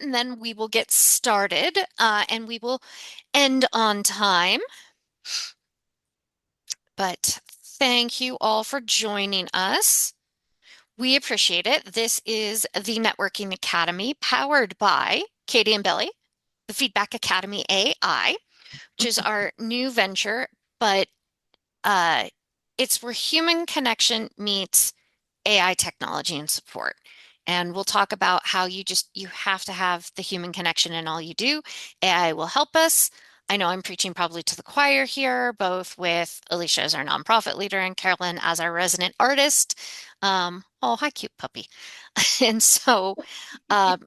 and then we will get started, and we will end on time. But thank you all for joining us. We appreciate it. This is the Networking Academy powered by Katie and Billy, the Feedback Academy AI, which is our new venture, but uh, it's where human connection meets AI technology and support. And we'll talk about how you have to have the human connection in all you do. AI will help us. I know I'm preaching probably to the choir here, both with Alicia as our nonprofit leader and Carolyn as our resident artist. Oh, hi, cute puppy. And so, um,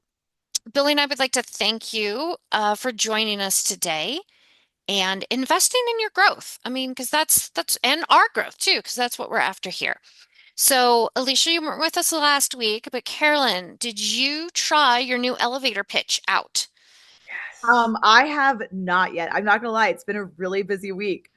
Billy and I would like to thank you for joining us today and investing in your growth. I mean, because that's and our growth too, because that's what we're after here. So, Alicia, you weren't with us last week, but Carolyn, did you try your new elevator pitch out? Yes. I have not yet. I'm not gonna lie, it's been a really busy week.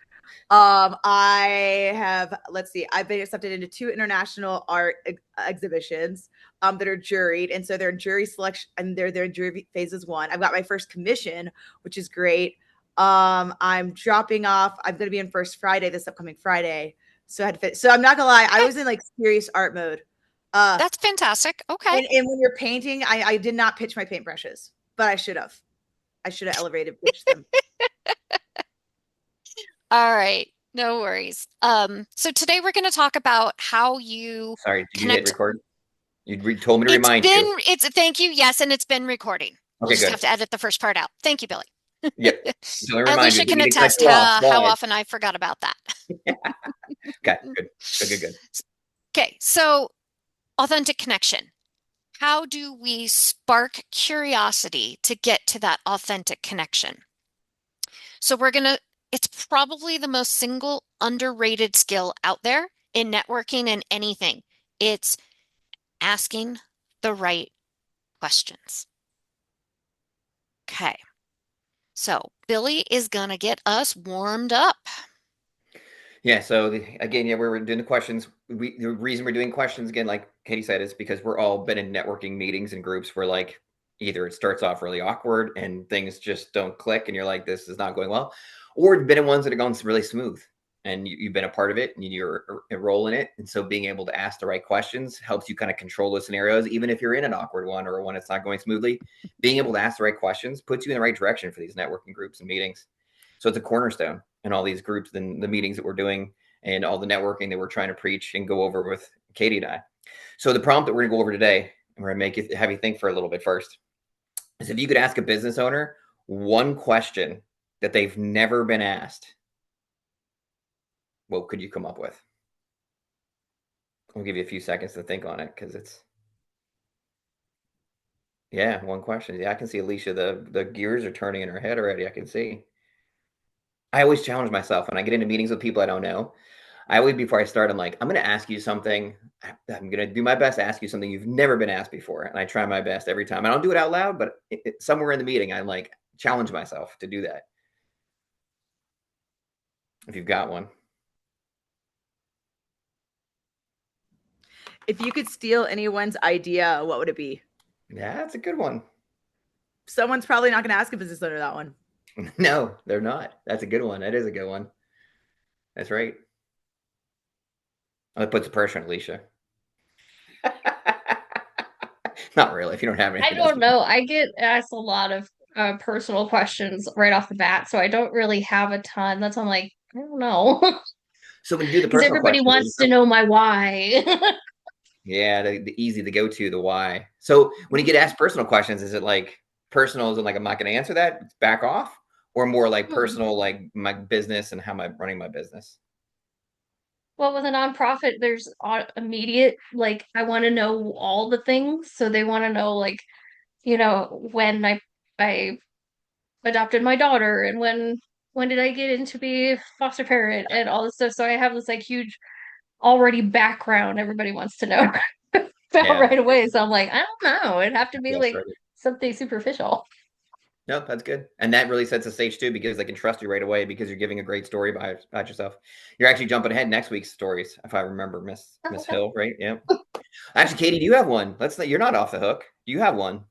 I have, let's see, I've been accepted into two international art exhibitions that are juried, and so they're in jury selection, and they're in jury phases one. I've got my first commission, which is great. I'm dropping off. I'm going to be in First Friday this upcoming Friday, so I had to fit. So I'm not gonna lie, I Okay, was in like serious art mode. Uh, that's fantastic. Okay. and when you're painting, I did not pitch my paintbrushes, but I should have. I should have elevated pitched them. All right. No worries. So today we're going to talk about how you Sorry, did you hit connect. record? Told me to remind you. Thank you. Yes, and it's been recording. We'll Okay, just have good. to edit the first part out. Thank you, Billy. Yep. So let me remind you, Alicia we can need to cut attest you off. how But often I forgot about that. okay, good. Good, good, good. Okay, so authentic connection. How do we spark curiosity to get to that authentic connection? So it's probably the most single underrated skill out there in networking and anything. It's asking the right questions. Okay, so Billy is gonna get us warmed up. Yeah, so again, yeah, we're doing the questions. The reason we're doing questions again, like Katie said, is because we're all been in networking meetings and groups where like either it starts off really awkward and things just don't click and you're like, this is not going well, or you've been in ones that are going really smooth and you've been a part of it and you're a role in it. And so being able to ask the right questions helps you kind of control those scenarios, even if you're in an awkward one or one that's not going smoothly. Being able to ask the right questions puts you in the right direction for these networking groups and meetings. So it's a cornerstone in all these groups and the meetings that we're doing and all the networking that we're trying to preach and go over with Katie and I. So the prompt that we're going to go over today, and we're going to have you think for a little bit first, is if you could ask a business owner one question that they've never been asked, what could you come up with? I'll give you a few seconds to think on it because it's yeah, one question. Yeah, I can see Alicia. The gears are turning in her head already. I can see. I always challenge myself when I get into meetings with people I don't know. I always, before I start, I'm like, I'm going to ask you something. I'm going to do my best to ask you something you've never been asked before. And I try my best every time. I don't do it out loud, but somewhere in the meeting, I like challenge myself to do that. If you've got one. If you could steal anyone's idea, what would it be? Yeah, that's a good one. Someone's probably not going to ask a business owner that one. No, they're not. That's a good one. That is a good one. That's right. That puts the pressure on Alicia. Not really. If you don't have I anything else. don't know. I get asked a lot of personal questions right off the bat, so I don't really have a ton. That's why I'm like, I don't know. So when you do the Because personal everybody question, wants to know my why. yeah, the easy, the go-to, the why. So when you get asked personal questions, is it like personal as in like I'm not going to answer that, back off, or more like Hmm. personal, like my business and how am I running my business? Well, with a nonprofit, there's immediate, like, I want to know all the things. So they want to know, like, when I adopted my daughter and when did I get into be a foster parent and all this stuff. So I have this like huge already background everybody wants to know about Yeah, right away. So I'm like, I don't know. It'd have to be yes, like right. something superficial. No, that's good, and that really sets the stage too because they can trust you right away because you're giving a great story about yourself. You're actually jumping ahead next week's stories, if I remember, Miss Hill, right? Yeah. Actually, Katie, do you have one? You're not off the hook. Do you have one?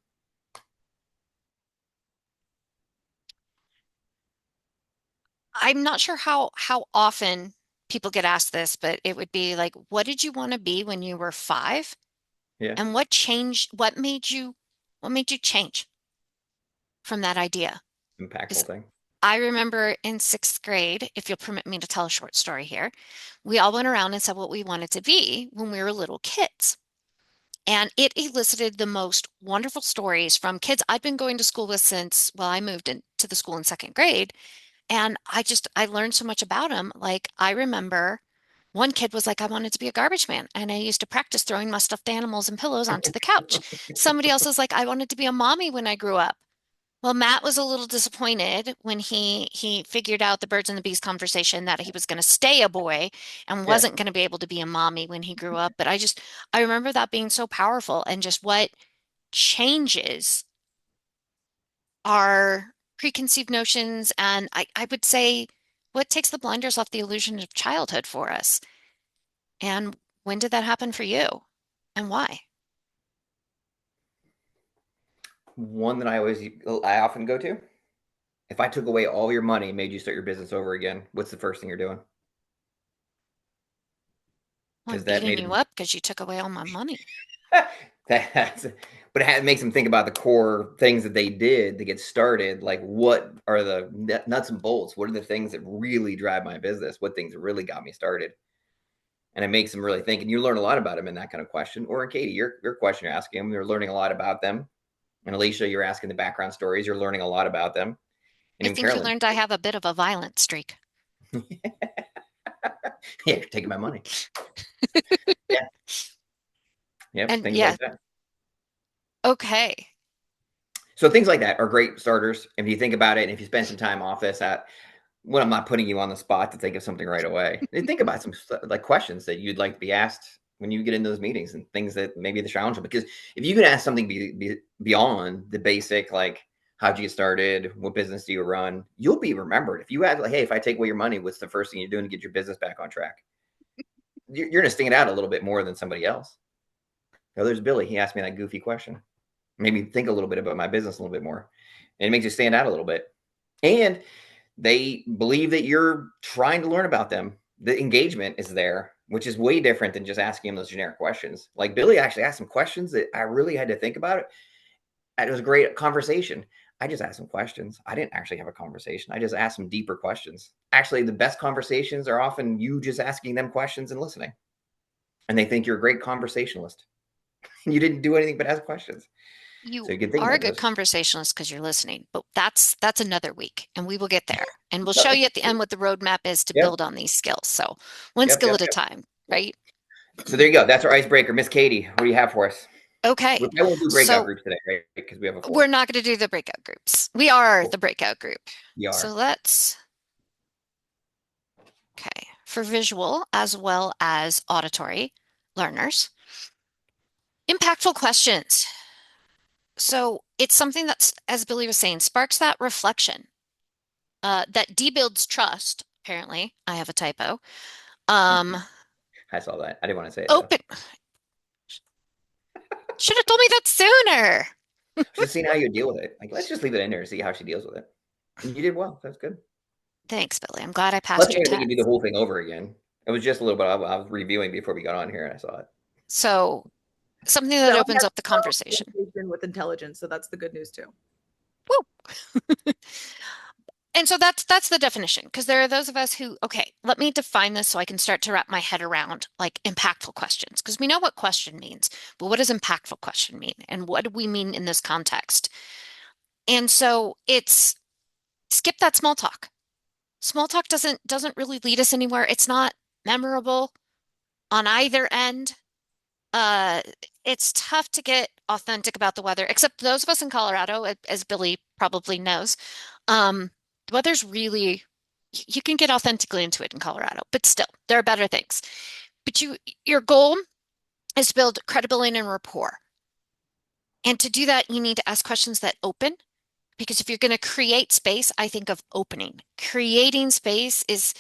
I'm not sure how often people get asked this, but it would be like, what did you want to be when you were 5? Yeah, And what made you change from that idea? Because impactful thing. I remember in 6th grade, if you'll permit me to tell a short story here, we all went around and said what we wanted to be when we were little kids. And it elicited the most wonderful stories from kids I'd been going to school with since, well, I moved into the school in 2nd grade. And I learned so much about them. Like, I remember one kid was like, I wanted to be a garbage man. And I used to practice throwing my stuffed animals and pillows onto the couch. Somebody else was like, I wanted to be a mommy when I grew up. Well, Matt was a little disappointed when he figured out the birds and the bees conversation that he was going to stay a boy and Yeah. wasn't going to be able to be a mommy when he grew up. But I remember that being so powerful and just what changes our preconceived notions. And I would say what takes the blinders off the illusion of childhood for us. And when did that happen for you and why? One that I often go to. If I took away all your money and made you start your business over again, what's the first thing you're doing? Well, I'm Because that beating made you them. up because you took away all my money. That's, but it makes them think about the core things that they did to get started. Like, what are the nuts and bolts? What are the things that really drive my business? What things really got me started? And it makes them really think. And you learn a lot about them in that kind of question. Or in Katie, your question you're asking them, you're learning a lot about them. And Alicia, you're asking the background stories. You're learning a lot about them. And I even think you Carolyn, learned I have a bit of a violent streak. yeah, you're taking my money. Yeah, yep, And things yeah, like that. okay. So things like that are great starters. If you think about it, and if you spend some time off this, at when I'm not putting you on the spot to think of something right away, think about some like questions that you'd like to be asked when you get in those meetings and things that maybe the challenge. Because if you can ask something beyond the basic, like how'd you get started, what business do you run, you'll be remembered. If you add like, hey, if I take away your money, what's the first thing you're doing to get your business back on track? You're going to stand out a little bit more than somebody else. Oh, there's Billy. He asked me that goofy question. Made me think a little bit about my business a little bit more. And it makes you stand out a little bit. And they believe that you're trying to learn about them. The engagement is there, which is way different than just asking them those generic questions. Like Billy actually asked some questions that I really had to think about it. It was a great conversation. I just asked some questions. I didn't actually have a conversation. I just asked some deeper questions. Actually, the best conversations are often you just asking them questions and listening. And they think you're a great conversationalist. You didn't do anything but ask questions. You So you can think are a about good those. conversationalist because you're listening, but that's another week, and we will get there. And we'll show you at the end what the roadmap is to Yep. build on these skills. So one Yep. skill Yep. at a Yep. time, right? So there you go. That's our icebreaker. Miss Katie, what do you have for us? Okay. I won't do breakout So groups today, right? Because we have a we're four. not going to do the breakout groups. We are Cool. the breakout group. We So are. let's, okay, for visual as well as auditory learners, impactful questions. So it's something that's, as Billy was saying, sparks that reflection, that debuilds trust. Apparently, I have a typo. Um, I saw that. I didn't want to say it though. open. Should have told me that sooner. Just seeing how you deal with it. Like, let's just leave it in there and see how she deals with it. And you did well. That's good. Thanks, Billy. I'm glad I Let's passed your make you do the test. whole thing over again. It was just a little bit. I was reviewing before we got on here and I saw it. So something that Sally opens has up the conversation. communication with intelligence, so that's the good news too. Woo! And so that's the definition, because there are those of us who, okay, let me define this so I can start to wrap my head around like impactful questions, because we know what question means, but what does impactful question mean? And what do we mean in this context? And so it's skip that small talk. Small talk doesn't really lead us anywhere. It's not memorable on either end. Uh, it's tough to get authentic about the weather, except those of us in Colorado, as Billy probably knows. The weather's really, you can get authentically into it in Colorado, but still, there are better things. But your goal is to build credibility and rapport. And to do that, you need to ask questions that open, because if you're going to create space, I think of opening. Creating space is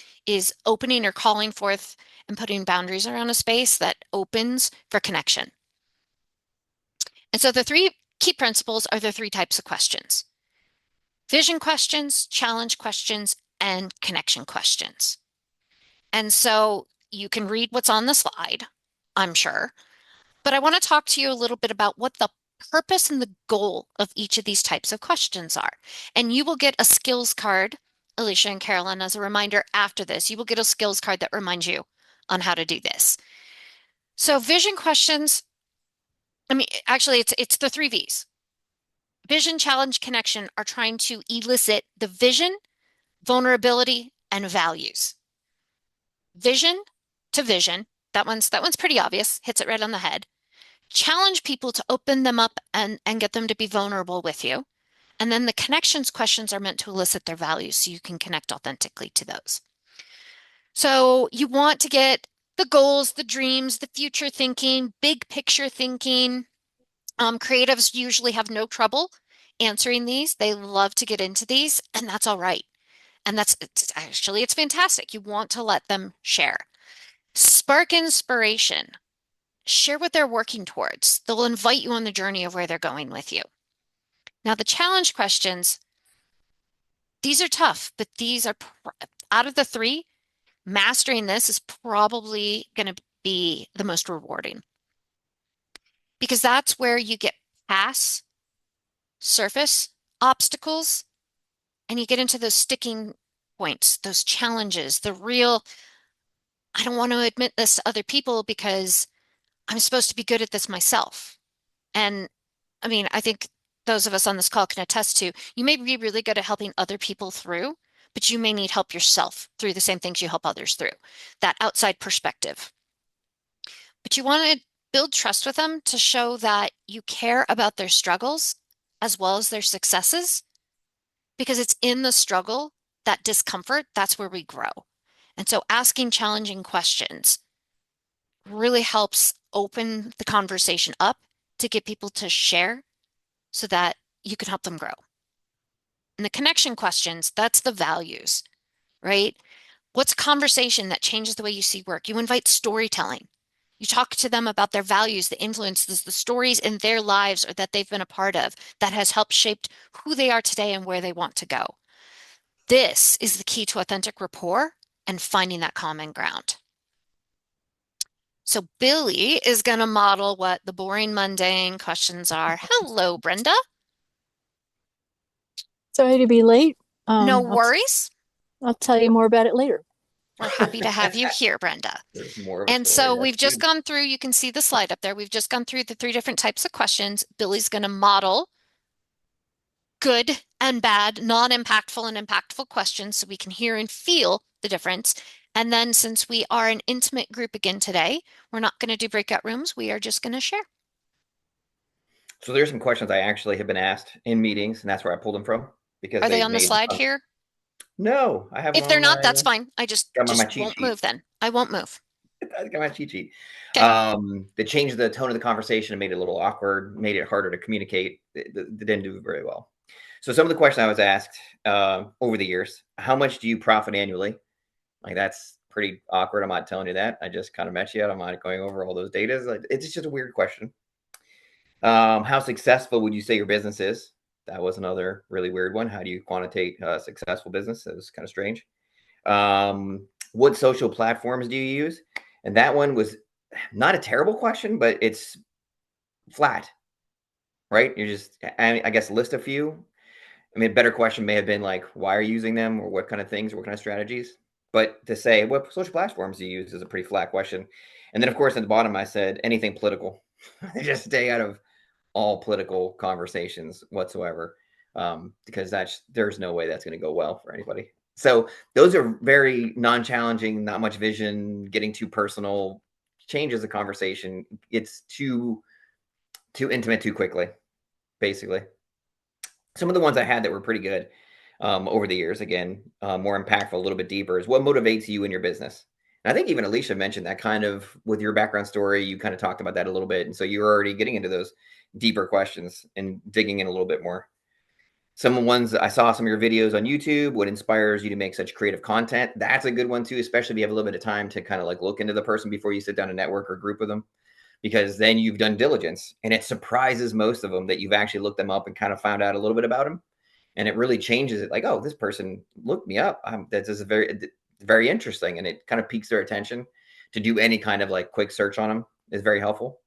opening or calling forth and putting boundaries around a space that opens for connection. And so the three key principles are the three types of questions: vision questions, challenge questions, and connection questions. And so you can read what's on the slide, I'm sure, but I want to talk to you a little bit about what the purpose and the goal of each of these types of questions are. And you will get a skills card, Alicia and Carolyn, as a reminder after this. You will get a skills card that reminds you on how to do this. So vision questions, I mean, actually, it's the three V's. Vision, challenge, connection are trying to elicit the vision, vulnerability, and values. Vision to vision, that one's pretty obvious, hits it right on the head. Challenge people to open them up and get them to be vulnerable with you. And then the connections questions are meant to elicit their values so you can connect authentically to those. So you want to get the goals, the dreams, the future thinking, big picture thinking. Creatives usually have no trouble answering these. They love to get into these, and that's all right. And it's fantastic. You want to let them share. Spark inspiration. Share what they're working towards. They'll invite you on the journey of where they're going with you. Now, the challenge questions, these are tough, but these are out of the three, mastering this is probably going to be the most rewarding because that's where you get past surface obstacles and you get into those sticking points, those challenges, the real, I don't want to admit this to other people because I'm supposed to be good at this myself. And I mean, I think those of us on this call can attest to you may be really good at helping other people through, but you may need help yourself through the same things you help others through, that outside perspective. But you want to build trust with them to show that you care about their struggles as well as their successes, because it's in the struggle, that discomfort, that's where we grow. And so asking challenging questions really helps open the conversation up to get people to share so that you can help them grow. And the connection questions, that's the values, right? What's a conversation that changes the way you see work? You invite storytelling. You talk to them about their values, the influences, the stories in their lives or that they've been a part of that has helped shape who they are today and where they want to go. This is the key to authentic rapport and finding that common ground. So Billy is going to model what the boring, mundane questions are. Hello, Brenda. Sorry to be late. No worries. I'll tell you more about it later. We're happy to have you here, Brenda. There's more of a And story. so That's we've just good. gone through, you can see the slide up there. We've just gone through the three different types of questions. Billy's going to model good and bad, non-impactful and impactful questions so we can hear and feel the difference. And then since we are an intimate group again today, we're not going to do breakout rooms. We are just going to share. So there's some questions I actually have been asked in meetings, and that's where I pulled them from because Are they they've on the made. slide here? No, I have them If they're on not, my. that's fine. I just Got them on my cheat won't sheet. move then. I won't move. I got my cheat sheet. Okay. They changed the tone of the conversation and made it a little awkward, made it harder to communicate. They didn't do very well. So some of the questions I was asked over the years: how much do you profit annually? Like that's pretty awkward. I'm not telling you that. I just kind of met you. I'm not going over all those data. It's just a weird question. How successful would you say your business is? That was another really weird one. How do you quantitate a successful business? That was kind of strange. What social platforms do you use? And that one was not a terrible question, but it's flat, right? You just, I guess, list a few. I mean, a better question may have been like, why are you using them or what kind of things or what kind of strategies? But to say, what social platforms do you use is a pretty flat question. And then, of course, at the bottom, I said anything political. Just stay out of all political conversations whatsoever, because there's no way that's going to go well for anybody. So those are very non-challenging, not much vision, getting too personal, changes the conversation. It's too intimate too quickly, basically. Some of the ones I had that were pretty good over the years, again, more impactful, a little bit deeper, is what motivates you in your business. And I think even Alicia mentioned that kind of with your background story, you kind of talked about that a little bit. And so you're already getting into those deeper questions and digging in a little bit more. Some ones I saw some of your videos on YouTube, what inspires you to make such creative content. That's a good one too, especially if you have a little bit of time to kind of like look into the person before you sit down and network or group with them, because then you've done diligence and it surprises most of them that you've actually looked them up and kind of found out a little bit about them. and it really changes it. Like, oh, this person looked me up. That's just very interesting, and it kind of piques their attention. To do any kind of like quick search on them is very helpful.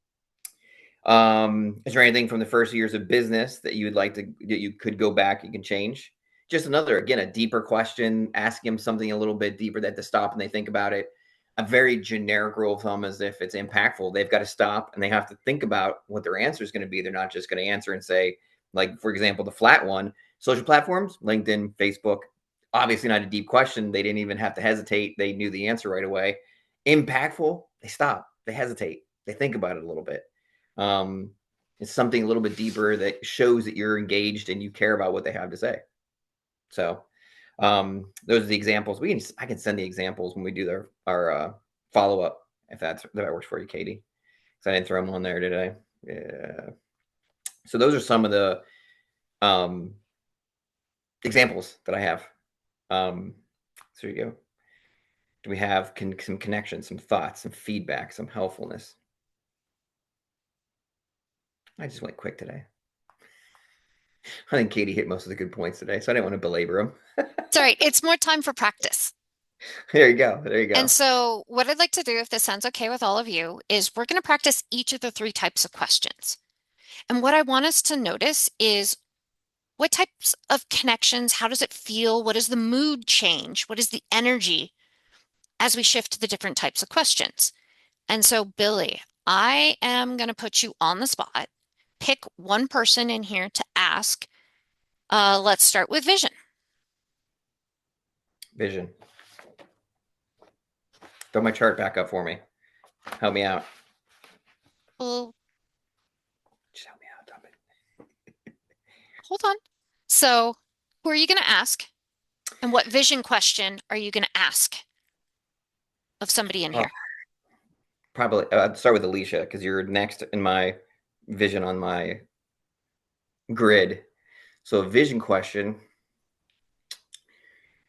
Is there anything from the first years of business that you would like that you could go back, you can change? Just another, again, a deeper question, asking them something a little bit deeper that to stop and they think about it. A very generic rule of thumb is if it's impactful, they've got to stop and they have to think about what their answer is going to be. They're not just going to answer and say, like, for example, the flat one, social platforms, LinkedIn, Facebook, obviously not a deep question. They didn't even have to hesitate. They knew the answer right away. Impactful, they stop, they hesitate, they think about it a little bit. It's something a little bit deeper that shows that you're engaged and you care about what they have to say. So those are the examples. I can send the examples when we do our follow up if that works for you, Katie. Because I didn't throw them on there, did I? Yeah. So those are some of the examples that I have. So there you go. Do we have some connections, some thoughts, some feedback, some helpfulness? I just went quick today. I think Katie hit most of the good points today, so I didn't want to belabor them. It's all right. It's more time for practice. There you go. There you go. And so what I'd like to do, if this sounds okay with all of you, is we're going to practice each of the 3 types of questions. And what I want us to notice is what types of connections, how does it feel? What is the mood change? What is the energy as we shift to the different types of questions? And so, Billy, I am going to put you on the spot. Pick one person in here to ask. Let's start with Vision. Vision. Throw my chart back up for me. Help me out. Well, Just help me out, dump it. hold on. So, who are you going to ask? And what vision question are you going to ask of somebody in here? Probably I'd start with Alicia because you're next in my vision on my grid. So a vision question,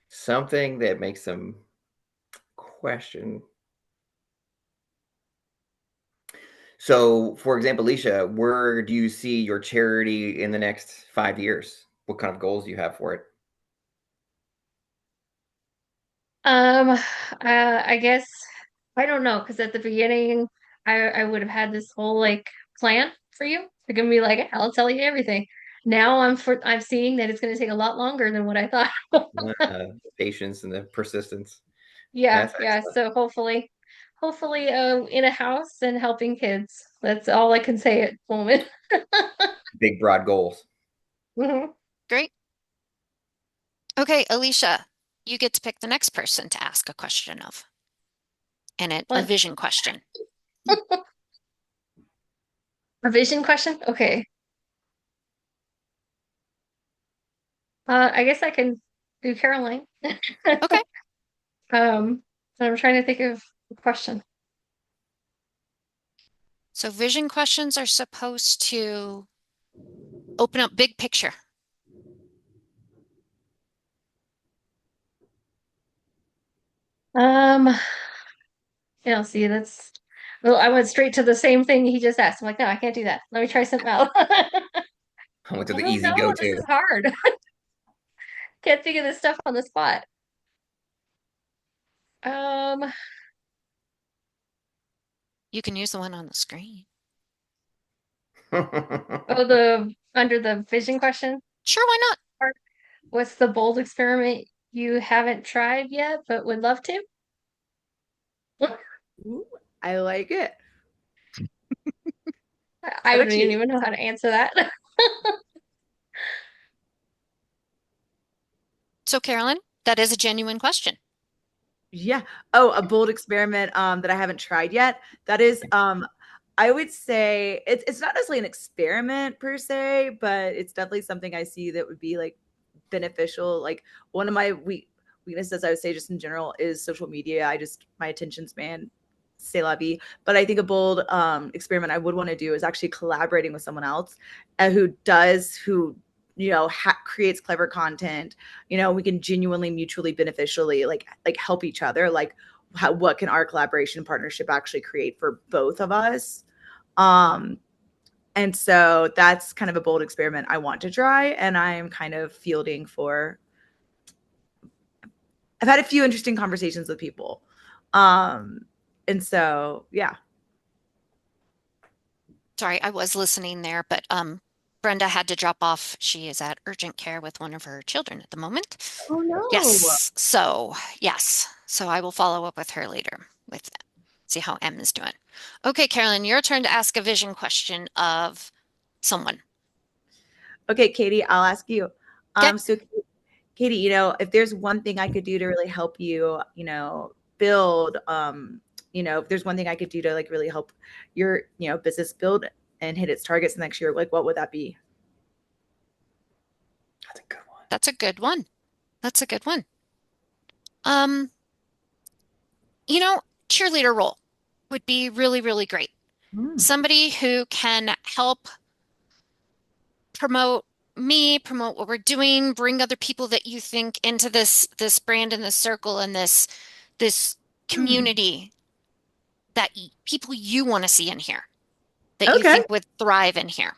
something that makes them question. So, for example, Alicia, where do you see your charity in the next 5 years? What kind of goals do you have for it? I guess I don't know because at the beginning I would have had this whole like plan for you. They're gonna be like, I'll tell you everything. Now I'm seeing that it's gonna take a lot longer than what I thought. The patience and the persistence. Yeah, That's yeah. excellent. So hopefully in a house and helping kids. That's all I can say at the moment. Big, broad goals. Mhm. Great. Okay, Alicia, you get to pick the next person to ask a question of. And a What? vision question. A vision question? Okay. I guess I can do Caroline. Okay. I'm trying to think of a question. So vision questions are supposed to open up big picture. Um, see, that's well, I went straight to the same thing he just asked. I'm like, no, I can't do that. Let me try something else. I went to I the don't easy know. This go-to. is hard. Can't think of this stuff on the spot. Um, You can use the one on the screen. oh, the under the vision question Sure, why not? part. What's the bold experiment you haven't tried yet but would love to? Ooh, I like it. I I've wouldn't actually, even know how to answer that. So, Carolyn, that is a genuine question. yeah. Oh, a bold experiment that I haven't tried yet. That is I would say it's not necessarily an experiment per se, but it's definitely something I see that would be like beneficial. Like one of my weaknesses, I would say, just in general, is social media. My attention span, c'est la vie. But I think a bold experiment I would want to do is actually collaborating with someone else who creates clever content. We can genuinely mutually beneficially like help each other. Like what can our collaboration partnership actually create for both of us? And so that's kind of a bold experiment I want to try. And I'm kind of fielding for, I've had a few interesting conversations with people. And so, yeah. Sorry, I was listening there, but Brenda had to drop off. She is at urgent care with one of her children at the moment. Oh, no. Yes. So, yes. So I will follow up with her later with see how M is doing. Okay, Carolyn, your turn to ask a vision question of someone. Okay, Katie, I'll ask you. Okay. So Katie, you know, if there's one thing I could do to really help you, build, if there's one thing I could do to like really help your, business build and hit its targets next year, like what would that be? That's a good one. That's a good one. That's a good one. Um, cheerleader role would be really, really great. Somebody who can help promote promote what we're doing, bring other people that you think into this brand and this circle and this community that people you want to see in here, that you Okay. think would thrive in here.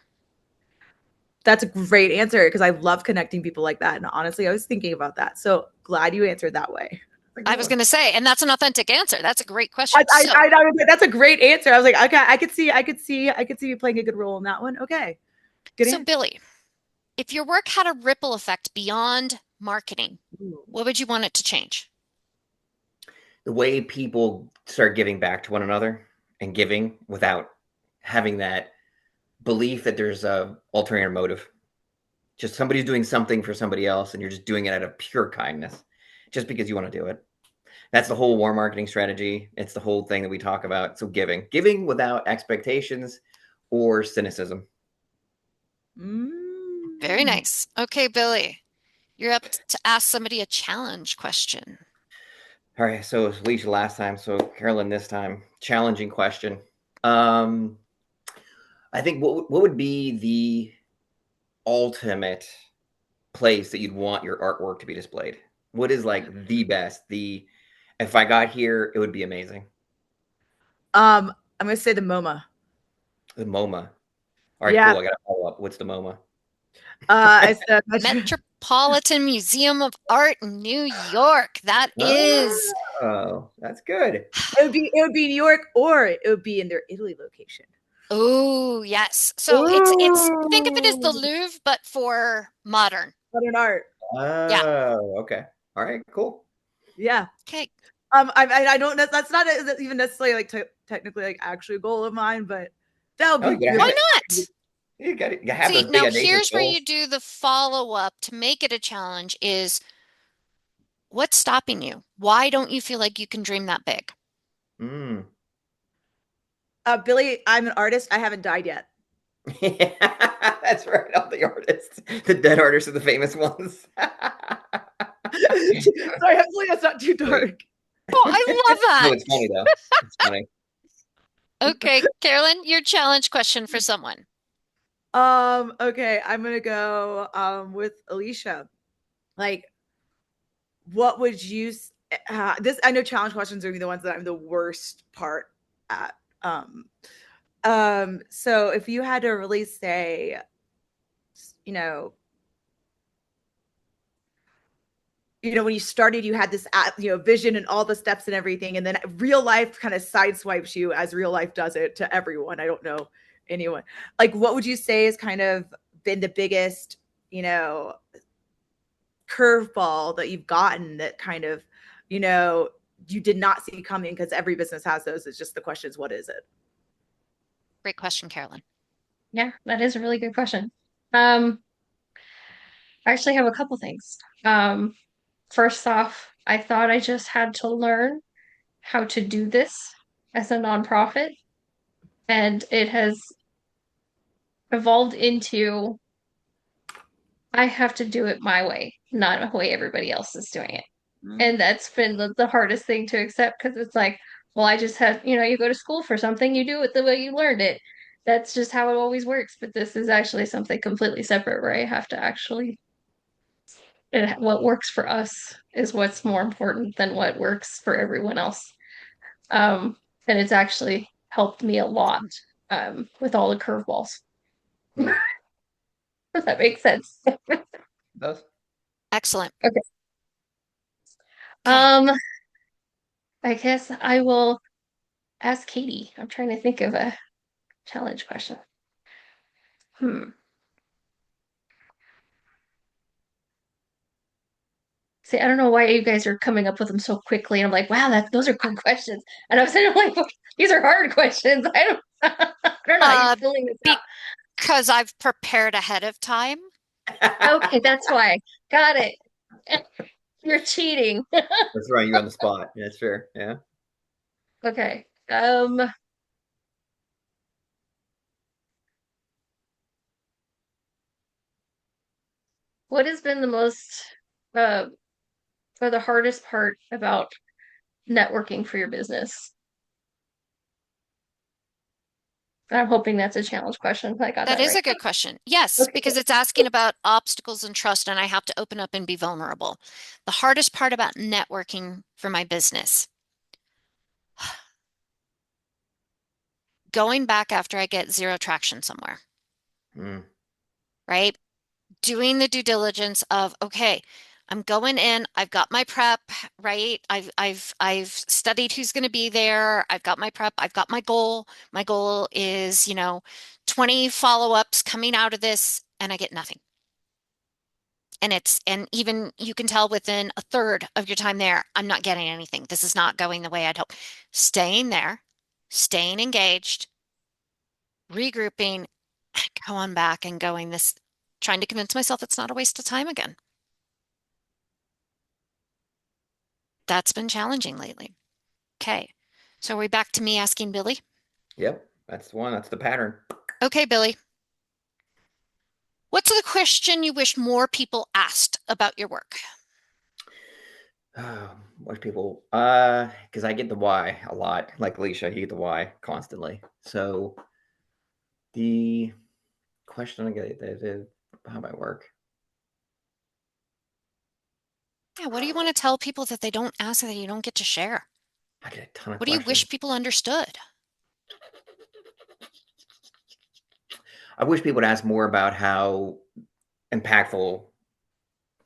That's a great answer because I love connecting people like that. And honestly, I was thinking about that. So glad you answered that way. I was going to say, and that's an authentic answer. That's a great question. I that's a great answer. I was like, okay, I could see you playing a good role in that one. Okay. Good So answer. Billy, if your work had a ripple effect beyond marketing, what would you want it to change? The way people start giving back to one another and giving without having that belief that there's a ulterior motive. Just somebody's doing something for somebody else and you're just doing it out of pure kindness just because you want to do it. That's the whole war marketing strategy. It's the whole thing that we talk about. So giving without expectations or cynicism. Very nice. Okay, Billy, you're up to ask somebody a challenge question. All right. So it was Alicia last time. So Carolyn this time. Challenging question. I think what would be the ultimate place that you'd want your artwork to be displayed? What is like the best? If I got here, it would be amazing. I'm gonna say the MoMA. The MoMA. All right, Yeah. cool. I got to follow up. What's the MoMA? It's the Metropolitan Museum of Art in New York. That is. Oh, that's good. It would be New York, or it would be in their Italy location. Oh, yes. So it's think of it as the Louvre, but for modern art. Oh, okay. All right, cool. Yeah. Okay. I don't know. That's not even necessarily like technically like actually a goal of mine, but that would be why not? You got it. You have See, those now big here's where goals. you do the follow-up to make it a challenge is what's stopping you? Why don't you feel like you can dream that big? Billy, I'm an artist. I haven't died yet. Yeah, that's right. All the artists, the dead artists are the famous ones. Sorry, hopefully that's not too dark. Oh, I love that. No, it's funny though. It's funny. Okay, Carolyn, your challenge question for someone. Okay, I'm gonna go with Alicia. Like, what would you this I know challenge questions are the ones that I'm the worst part at. So if you had to really say, when you started, you had this, vision and all the steps and everything, and then real life kind of sideswipes you as real life does it to everyone. I don't know anyone. Like, what would you say has kind of been the biggest, curveball that you've gotten that kind of, you did not see coming? Because every business has those. It's just the question is, what is it? Great question, Carolyn. Yeah, that is a really good question. I actually have a couple things. First off, I thought I just had to learn how to do this as a nonprofit, and it has evolved into I have to do it my way, not the way everybody else is doing it. And that's been the hardest thing to accept because it's like, well, I just had, you go to school for something, you do it the way you learned it. That's just how it always works. But this is actually something completely separate where I have to actually, what works for us is what's more important than what works for everyone else. And it's actually helped me a lot with all the curveballs. Hmm. Does that make sense? Those. Excellent. Okay. Okay. Um, I guess I will ask Katie. I'm trying to think of a challenge question. Hmm. See, I don't know why you guys are coming up with them so quickly. I'm like, wow, those are good questions. And I was sitting like, these are hard questions. I don't, I don't know how you're Uh, filling this out. because I've prepared ahead of time. Okay, that's why. Got it. You're cheating. That's right. You're on the spot. Yeah, that's fair. Yeah. Okay. What has been the most uh or the hardest part about networking for your business? I'm hoping that's a challenge question. I got That that is right. a good question. Yes, Okay. because it's asking about obstacles and trust, and I have to open up and be vulnerable. The hardest part about networking for my business, going back after I get zero traction somewhere, Mm. right? Doing the due diligence of, okay, I'm going in, I've got my prep, right? I've studied who's going to be there. I've got my prep, I've got my goal. My goal is, 20 follow-ups coming out of this, and I get nothing. And even you can tell within a third of your time there, I'm not getting anything. This is not going the way I'd hope. Staying there, staying engaged, regrouping, going back and going this, trying to convince myself it's not a waste of time again. That's been challenging lately. Okay. So are we back to me asking Billy? Yep. That's the one. That's the pattern. Okay, Billy. What's the question you wish more people asked about your work? Most people, because I get the why a lot. Like Alicia, you get the why constantly. So the question I get is about my work. Yeah, what do you want to tell people that they don't ask that you don't get to share? I get a ton of What do you questions. wish people understood? I wish people would ask more about how impactful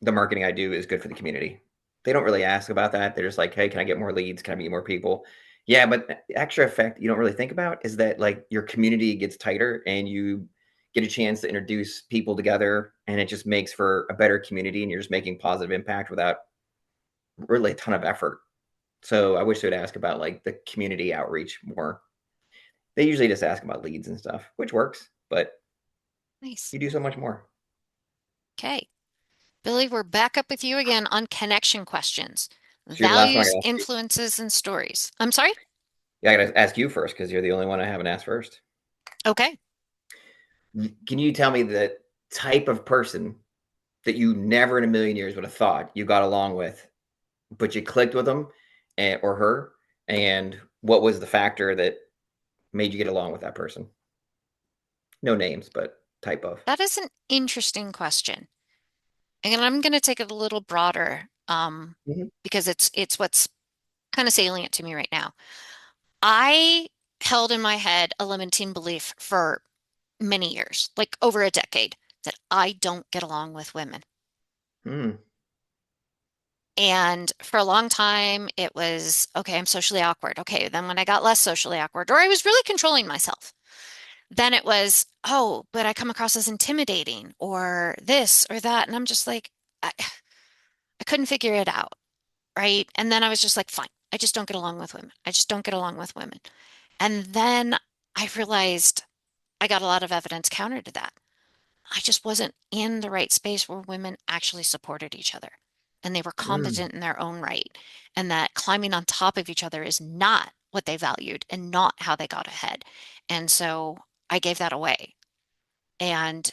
the marketing I do is good for the community. They don't really ask about that. They're just like, hey, can I get more leads? Can I meet more people? Yeah, but the extra effect you don't really think about is that like your community gets tighter and you get a chance to introduce people together and it just makes for a better community and you're just making positive impact without really a ton of effort. So I wish they would ask about like the community outreach more. They usually just ask about leads and stuff, which works, but Nice. you do so much more. Okay. Billy, we're back up with you again on connection questions, So you're the last one I values, gotta ask you. influences, and stories. I'm sorry? Yeah, I gotta ask you first because you're the only one I haven't asked first. Okay. Can you tell me the type of person that you never in a million years would have thought you got along with, but you clicked with them or her? And what was the factor that made you get along with that person? No names, but type of. That is an interesting question. And I'm going to take it a little broader, Mhm. because it's what's kind of salient to me right now. I held in my head a limiting belief for many years, like over a decade, that I don't get along with women. Mm. And for a long time, it was, okay, I'm socially awkward. Okay, then when I got less socially awkward, or I was really controlling myself, then it was, oh, but I come across as intimidating or this or that. And I'm just like, I couldn't figure it out. Right. And then I was just like, fine, I just don't get along with women. I just don't get along with women. And then I realized I got a lot of evidence counter to that. I just wasn't in the right space where women actually supported each other and they were Mm. competent in their own right. And that climbing on top of each other is not what they valued and not how they got ahead. And so I gave that away. And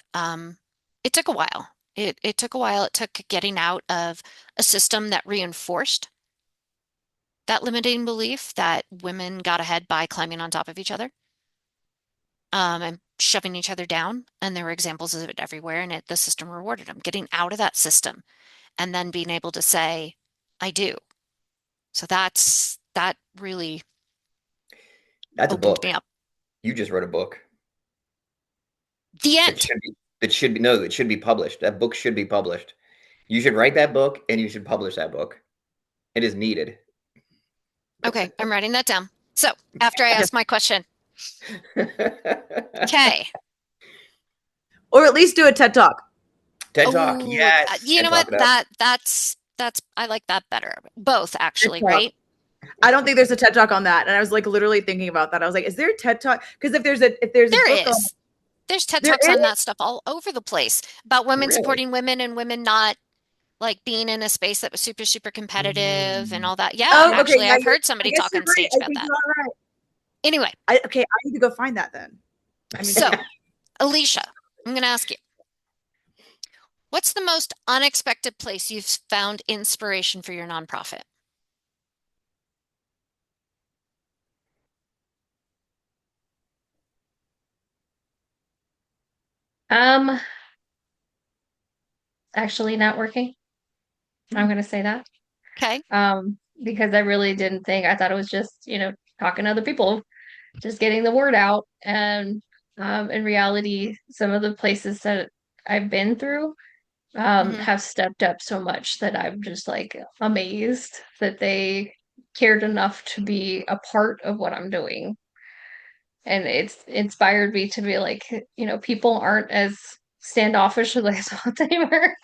it took a while. It took a while. It took getting out of a system that reinforced that limiting belief that women got ahead by climbing on top of each other, and shoving each other down. And there were examples of it everywhere, and the system rewarded them. Getting out of that system and then being able to say, I do. So that really That's a opened book. me up. You just wrote a book. The That end. should be it should be published. That book should be published. You should write that book and you should publish that book. It is needed. Okay, I'm writing that down. So after I ask my question, okay. Or at least do a TED Talk. TED Talk, Oh, yes. you TED know Talk what? it up. That's I like that better. Both TED actually, Talk. right? I don't think there's a TED Talk on that, and I was like literally thinking about that. I was like, is there a TED Talk? Because if there's a There book on, is. There's TED there Talks is. on that stuff all over the place about women Really? supporting women and women not like being in a space that was super, super competitive and Mm. all that. Yeah, Oh, okay. actually, Yeah, I've heard I somebody guess talk you're on right. stage I about think that. you are right. Anyway, Okay, I need to go find that then. I mean, so Alicia, I'm going to ask you, what's the most unexpected place you've found inspiration for your nonprofit? Um, actually not working. I'm gonna say that. Okay. Because I really didn't think I thought it was just, talking to other people, just getting the word out. And in reality, some of the places that I've been through Hmm. have stepped up so much that I'm just like amazed that they cared enough to be a part of what I'm doing. And it's inspired me to be like, people aren't as standoffish as I thought they were.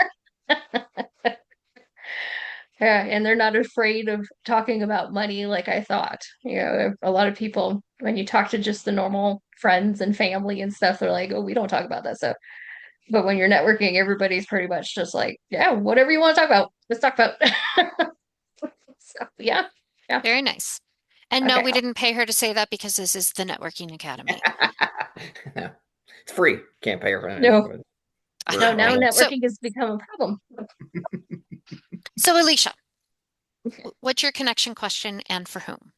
Yeah, and they're not afraid of talking about money like I thought. A lot of people, when you talk to just the normal friends and family and stuff, they're like, oh, we don't talk about that stuff. But when you're networking, everybody's pretty much just like, yeah, whatever you want to talk about, let's talk about. So, yeah. Yeah. Very nice. And no, Okay. we didn't pay her to say that because this is the Networking Academy. No, it's free. Can't pay her for No, that. no, now So, networking has become a problem. so Alicia, what's your connection question and for whom?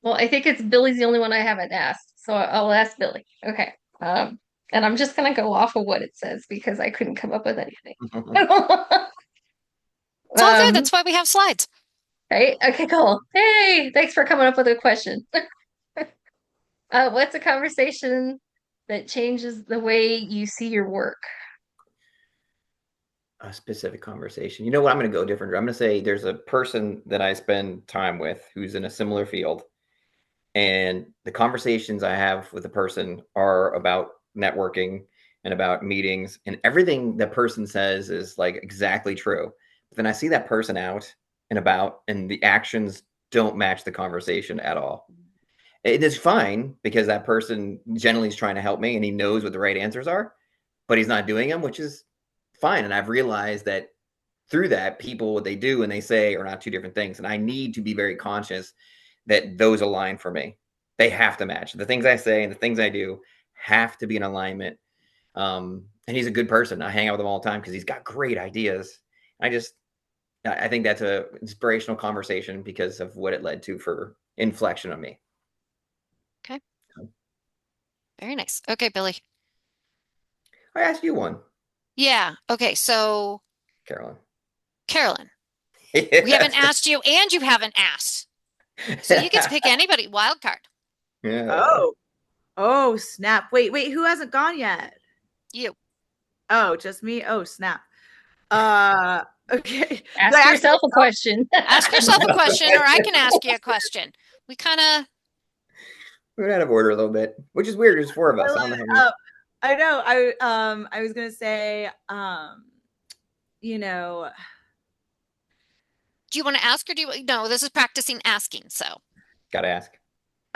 Well, I think it's Billy's the only one I haven't asked. So I'll ask Billy. Okay. And I'm just gonna go off of what it says because I couldn't come up with anything. It's all good. Um, That's why we have slides. right? Okay, cool. Hey, thanks for coming up with a question. What's a conversation that changes the way you see your work? A specific conversation. You know what? I'm going to go different. I'm going to say there's a person that I spend time with who's in a similar field, and the conversations I have with the person are about networking and about meetings, and everything that person says is like exactly true. But then I see that person out and about, and the actions don't match the conversation at all. It is fine because that person generally is trying to help me and he knows what the right answers are, but he's not doing them, which is fine. And I've realized that through that, people, what they do and they say are not two different things. And I need to be very conscious that those align for me. They have to match. The things I say and the things I do have to be in alignment. And he's a good person. I hang out with him all the time because he's got great ideas. I think that's a inspirational conversation because of what it led to for inflection on me. Okay. Very nice. Okay, Billy. I asked you one, Yeah. Okay. So, Carolyn. Carolyn, we haven't asked you and you haven't asked. So you get to pick anybody. Wild card. Yeah. oh, snap. Wait, who hasn't gone yet? You. Oh, just me? Oh, snap. Okay. Ask yourself a question. Ask yourself a question, or I can ask you a question. We kind of. We're out of order a little bit, which is weird. There's four of us. I don't know how many. I know. I was gonna say, you know, Do you want to ask or do you? No, this is practicing asking. So, Gotta ask.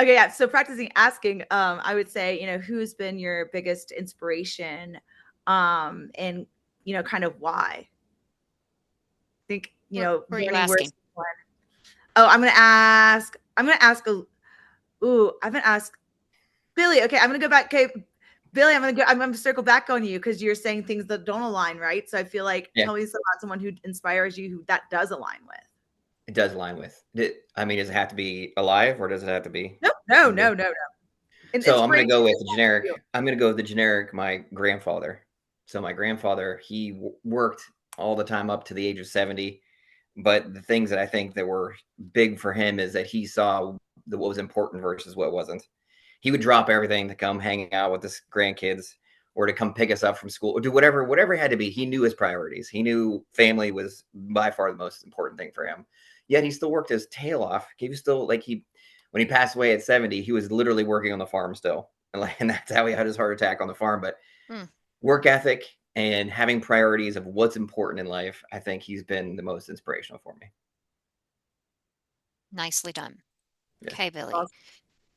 okay, yeah. So practicing asking, I would say, who's been your biggest inspiration, and kind of why. I think who are you learning where. asking? Oh, I'm gonna ask. Ooh, I haven't asked Billy. Okay, I'm gonna go back. Okay, Billy, I'm gonna circle back on you because you're saying things that don't align, right? So I feel like Yeah. tell me about someone who inspires you who that does align with. It does align with. I mean, does it have to be alive or does it have to be? No. So I'm gonna Inspiration. go with the generic. I'm gonna go with the generic. My grandfather. So my grandfather, he worked all the time up to the age of 70. But the things that I think that were big for him is that he saw what was important versus what wasn't. He would drop everything to come hang out with his grandkids or to come pick us up from school or do whatever it had to be. He knew his priorities. He knew family was by far the most important thing for him. Yet he still worked his tail off. He was still like when he passed away at 70, he was literally working on the farm still. And that's how he had his heart attack on the farm. But work ethic and having priorities of what's important in life, I think he's been the most inspirational for me. Nicely done. Yeah. Okay, Billy. Awesome.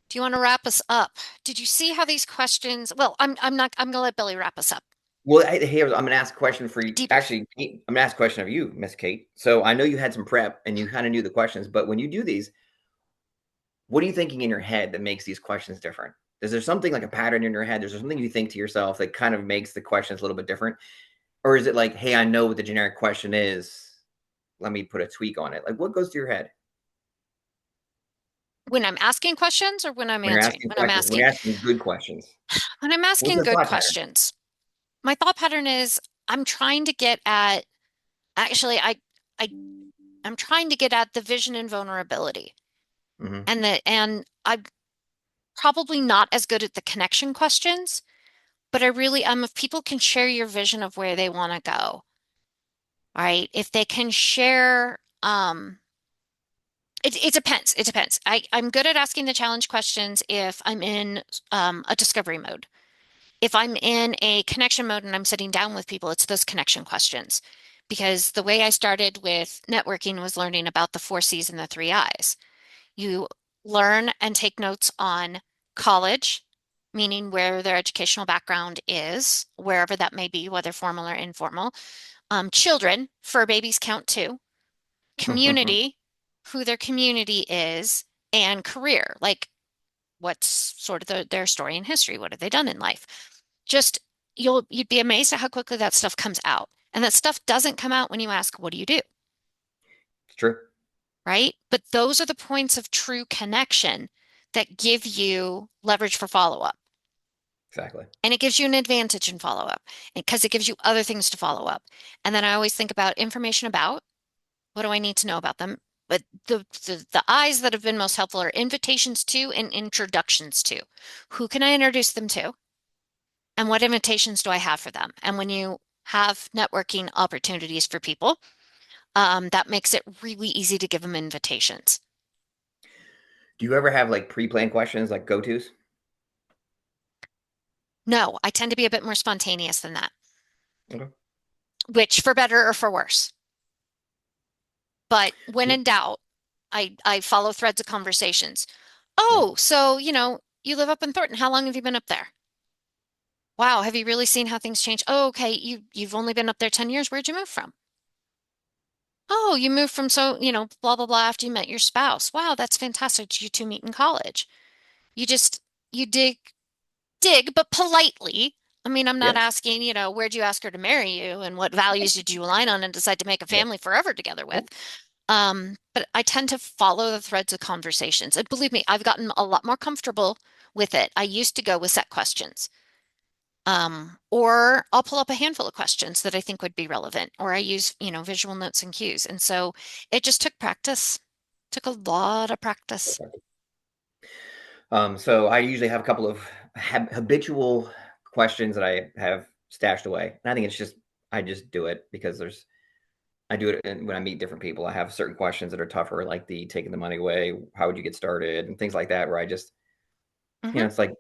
Do you want to wrap us up? Did you see how these questions? Well, I'm gonna let Billy wrap us up. Well, hey, I'm gonna ask a question for you. Debrief. Actually, I'm gonna ask a question of you, Miss Kate. So I know you had some prep and you kind of knew the questions, but when you do these, what are you thinking in your head that makes these questions different? Is there something like a pattern in your head? Is there something you think to yourself that kind of makes the questions a little bit different? Or is it like, hey, I know what the generic question is. Let me put a tweak on it. Like, what goes through your head When I'm asking questions or when I'm when you're answering? asking When I'm questions? When asking. you're asking good questions, When I'm what's asking your good thought pattern? questions, my thought pattern is I'm trying to get at actually I'm trying to get at the vision and vulnerability. Mm-hmm. And I'm probably not as good at the connection questions, but I really am if people can share your vision of where they want to go. All right. If they can share it depends. It depends. I'm good at asking the challenge questions if I'm in a discovery mode. If I'm in a connection mode and I'm sitting down with people, it's those connection questions. Because the way I started with networking was learning about the 4 C's and the 3 I's. You learn and take notes on college, meaning where their educational background is, wherever that may be, whether formal or informal. Children, fur babies count too. Community, who their community is, and career, like what's sort of their story and history. What have they done in life? Just you'd be amazed at how quickly that stuff comes out. And that stuff doesn't come out when you ask, what do you do? It's true. Right? But those are the points of true connection that give you leverage for follow-up. Exactly. And it gives you an advantage in follow-up because it gives you other things to follow up. And then I always think about information about what do I need to know about them? But the I's that have been most helpful are invitations to and introductions to. Who can I introduce them to? And what invitations do I have for them? And when you have networking opportunities for people, that makes it really easy to give them invitations. Do you ever have like pre-planned questions like go-tos? No, I tend to be a bit more spontaneous than that, Okay. which for better or for worse. But when in doubt, I follow threads of conversations. Yeah. Oh, so, you live up in Thornton. How long have you been up there? Wow, have you really seen how things change? Oh, okay, you've only been up there 10 years. Where'd you move from? Oh, you moved from blah blah blah after you met your spouse. Wow, that's fantastic. Did you two meet in college? You just you dig, but politely. I mean, I'm not Yeah. asking, where'd you ask her to marry you and what values did you align on and decide to make a Yeah. family forever together with. But I tend to follow the threads of conversations. And believe me, I've gotten a lot more comfortable with it. I used to go with set questions. Or I'll pull up a handful of questions that I think would be relevant, or I use, visual notes and cues. And so it just took practice, took a lot of practice. So I usually have a couple of habitual questions that I have stashed away. And I think I just do it because I do it when I meet different people. I have certain questions that are tougher, like the taking the money away, how would you get started, and things like that, where I just, Mhm. it's like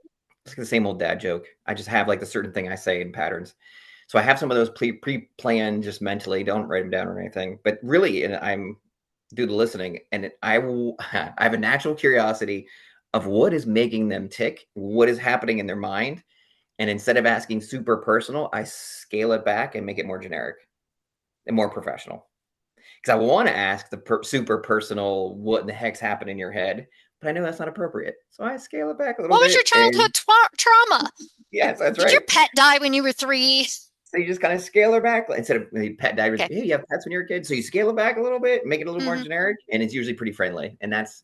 the same old dad joke. I just have like the certain thing I say in patterns. So I have some of those pre-planned just mentally, don't write them down or anything. But really, and I'm due to listening, and I have a natural curiosity of what is making them tick, what is happening in their mind. And instead of asking super personal, I scale it back and make it more generic and more professional. Because I want to ask the super personal, what in the heck's happened in your head, but I know that's not appropriate. So I scale it back a little What was your bit. And childhood trauma? yes, that's Did your right. pet die when you were 3? So you just kind of scale it back instead of pet divers. Okay. Hey, you have pets when you're a kid, so you scale it back a little bit, make it a little more Mhm. generic, and it's usually pretty friendly. And that's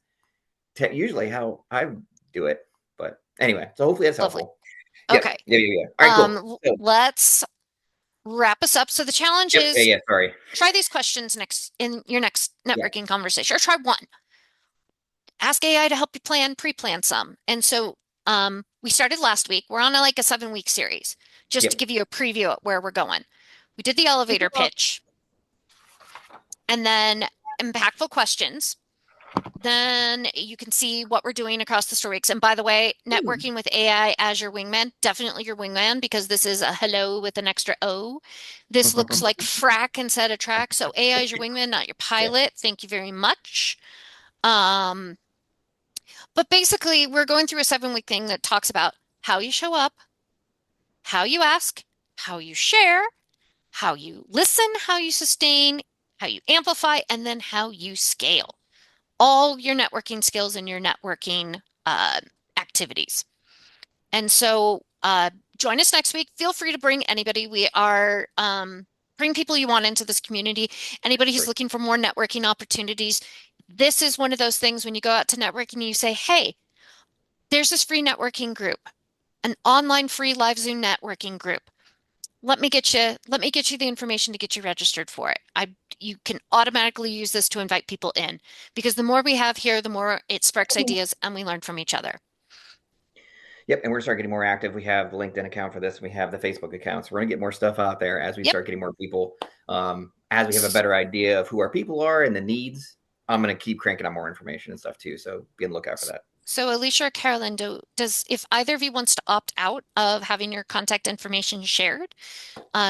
usually how I do it. But anyway, so hopefully that's Lovely. helpful. Yep. Okay. Yeah. All right, cool. So, Let's wrap us up. So the challenge yep. is Yeah. Sorry. try these questions next in your next Yeah. networking conversation, or try one. Ask AI to help you pre-plan some. And so We started last week. We're on a 7-week series, just to Yep. give you a preview of where we're going. We did the elevator pitch, and then impactful questions. Then you can see what we're doing across the story weeks. And by the way, networking with AI as your wingman, definitely your wingman, because this is a hello with an extra O. This looks like frack instead of track. So AI is your wingman, not your pilot. Thank you very much. But basically, we're going through a 7-week thing that talks about how you show up, how you ask, how you share, how you listen, how you sustain, how you amplify, and then how you scale all your networking skills and your networking activities. And so join us next week. Feel free to bring anybody. We are bring people you want into this community. Anybody who's looking for more networking opportunities. This is one of those things when you go out to networking, you say, hey, there's this free networking group, an online free live Zoom networking group. Let me get you the information to get you registered for it. You can automatically use this to invite people in, because the more we have here, the more it sparks ideas and we learn from each other. Yep, and we're starting getting more active. We have the LinkedIn account for this. We have the Facebook account. So we're gonna get more stuff out there as we start getting more people. As we have a better idea of who our people are and the needs, I'm gonna keep cranking out more information and stuff too. So be on the lookout for that. So Alicia or Carolyn, if either of you wants to opt out of having your contact information shared,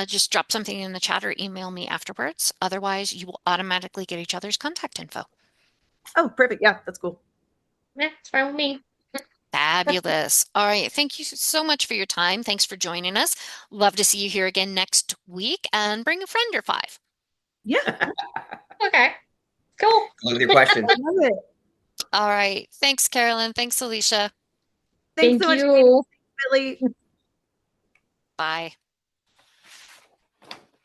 just drop something in the chat or email me afterwards. Otherwise, you will automatically get each other's contact info. Oh, perfect. Yeah, that's cool. Yeah, it's fine with me. Fabulous. All right. Thank you so much for your time. Thanks for joining us. Love to see you here again next week, and bring a friend or 5. Yeah. Okay. Cool. Look at your questions. Love it. All right. Thanks, Carolyn. Thanks, Alicia. Thanks Thank so much, you. Billy. Bye.